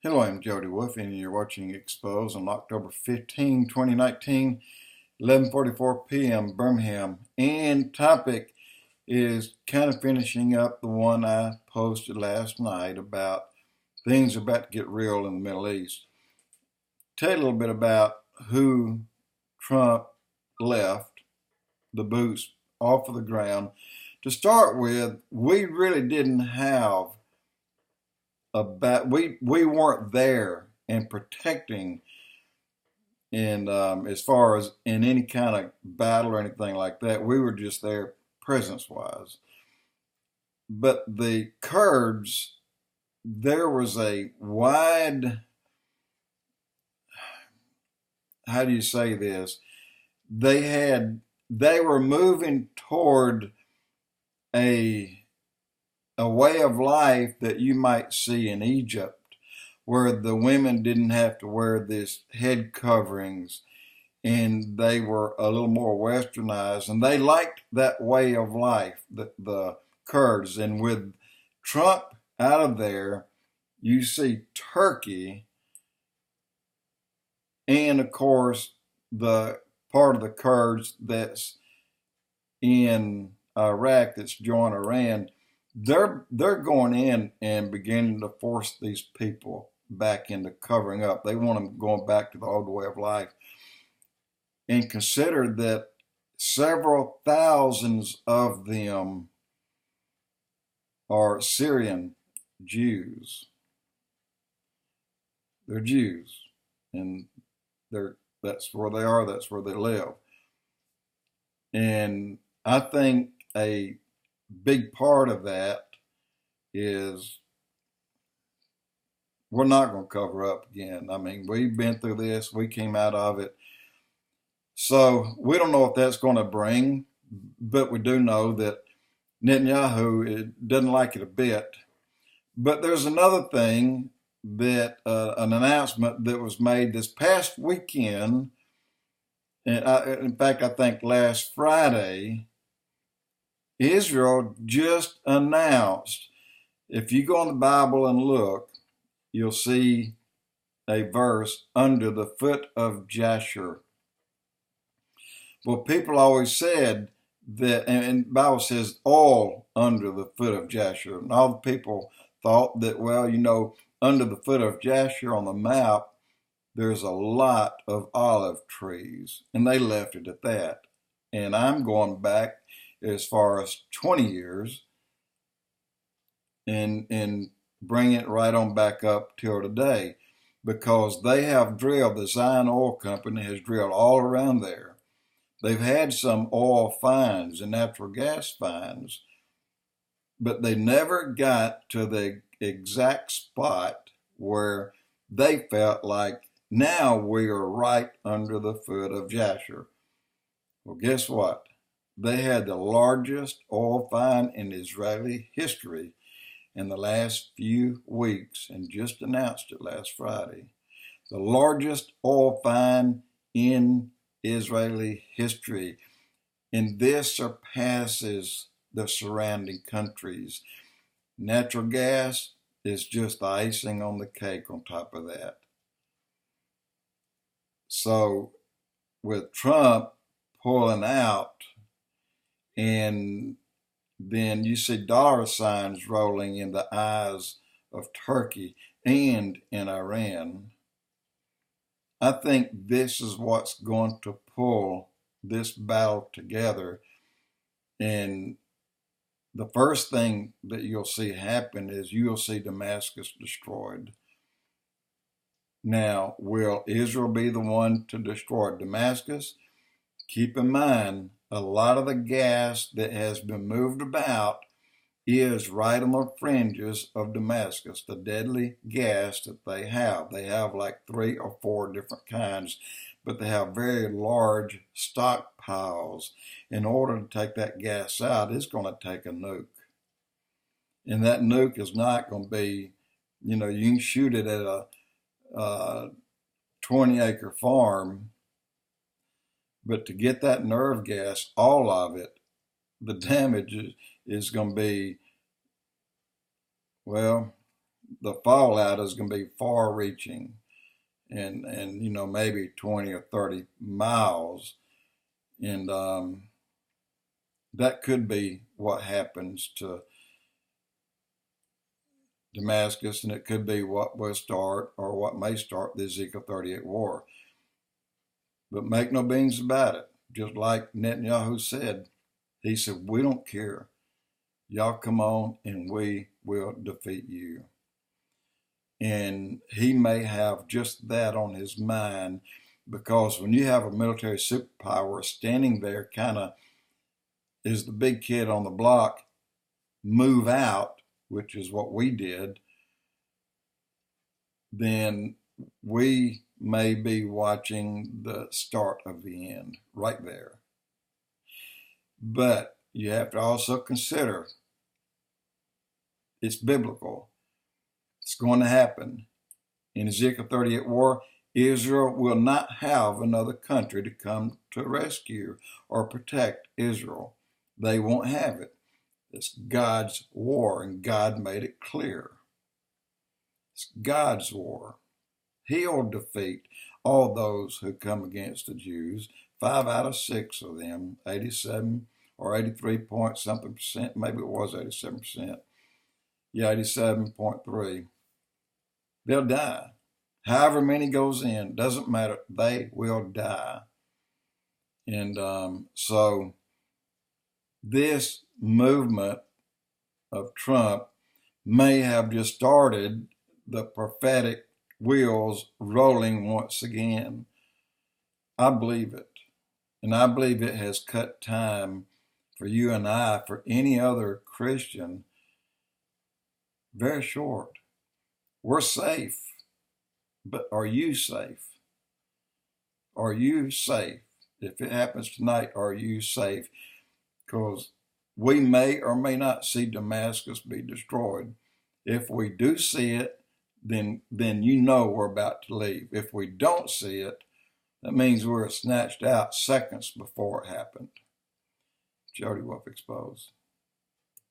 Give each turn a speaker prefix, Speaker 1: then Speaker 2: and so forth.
Speaker 1: Hello, I'm Jody Wolf, and you're watching Expoz on October 15, 2019, 11:44 p.m. Birmingham. And topic is kind of finishing up the one I posted last night about things are about to get real in the Middle East. Tell you a little bit about who Trump left the boots off of the ground. To start with, we really didn't have we weren't there and protecting and as far as in any kind of battle or anything like that. We were just there presence wise. But the Kurds, there was a wide, how do you say this, they were moving toward a way of life that you might see in Egypt, where the women didn't have to wear this head coverings and they were a little more westernized, and they liked that way of life, the Kurds. And with Trump out of there, you see Turkey and, of course, the part of the Kurds that's in Iraq that's joined Iran. They're going in and beginning to force these people back into covering up. They want them going back to the old way of life. And consider that several thousands of them are Syrian Jews. They're Jews, and that's where they are, that's where they live. And I think a big part of that is we're not going to cover up again. I mean, we've been through this, we came out of it. So we don't know what that's going to bring, but we do know that Netanyahu doesn't like it a bit. But there's another thing that an announcement that was made this past weekend, and in fact, I think last Friday, Israel just announced, if you go in the Bible and look, you'll see a verse, under the foot of Jasher. Well, people always said that, and the Bible says all under the foot of Jasher. And all the people thought that, well, under the foot of Jasher on the map, there's a lot of olive trees. And they left it at that. And I'm going back as far as 20 years and bring it right on back up till today, because they have drilled, the Zion Oil Company has drilled all around there. They've had some oil finds and natural gas finds, but they never got to the exact spot where they felt like, now we are right under the foot of Jasher. Well, guess what? They had the largest oil find in Israeli history in the last few weeks, and just announced it last Friday. The largest oil find in Israeli history. And this surpasses the surrounding countries. Natural gas is just the icing on the cake on top of that. So with Trump pulling out, and then you see dollar signs rolling in the eyes of Turkey and in Iran, I think this is what's going to pull this battle together. And the first thing that you'll see happen is you'll see Damascus destroyed. Now, will Israel be the one to destroy Damascus? Keep in mind, a lot of the gas that has been moved about is right on the fringes of Damascus, the deadly gas that they have. They have like 3 or 4 different kinds, but they have very large stockpiles. In order to take that gas out, it's going to take a nuke. And that nuke is not going to be, you can shoot it at a 20-acre farm, but to get that nerve gas, all of it, the damage is going to be, well, the fallout is going to be far reaching, and maybe 20 or 30 miles, and that could be what happens to Damascus, and it could be what will start or what may start the Ezekiel 38 war. But make no beans about it. Just like Netanyahu said, he said, we don't care. Y'all come on and we will defeat you. And he may have just that on his mind, because when you have a military superpower standing there, kind of is the big kid on the block, move out, which is what we did, then we may be watching the start of the end right there. But you have to also consider it's biblical. It's going to happen. In Ezekiel 38 war, Israel will not have another country to come to rescue or protect Israel. They won't have it. It's God's war, and God made it clear. It's God's war. He'll defeat all those who come against the Jews. 5 out of 6 of them, 87 or 83 point something percent, maybe it was 87%. Yeah, 87.3. They'll die. However many goes in, doesn't matter. They will die. And so this movement of Trump may have just started the prophetic wheels rolling once again. I believe it. And I believe it has cut time for you and I, for any other Christian, very short. We're safe. But are you safe? Are you safe? If it happens tonight, are you safe? Because we may or may not see Damascus be destroyed. If we do see it, then we're about to leave. If we don't see it, that means we're snatched out seconds before it happened. Jody Wolf Expoz.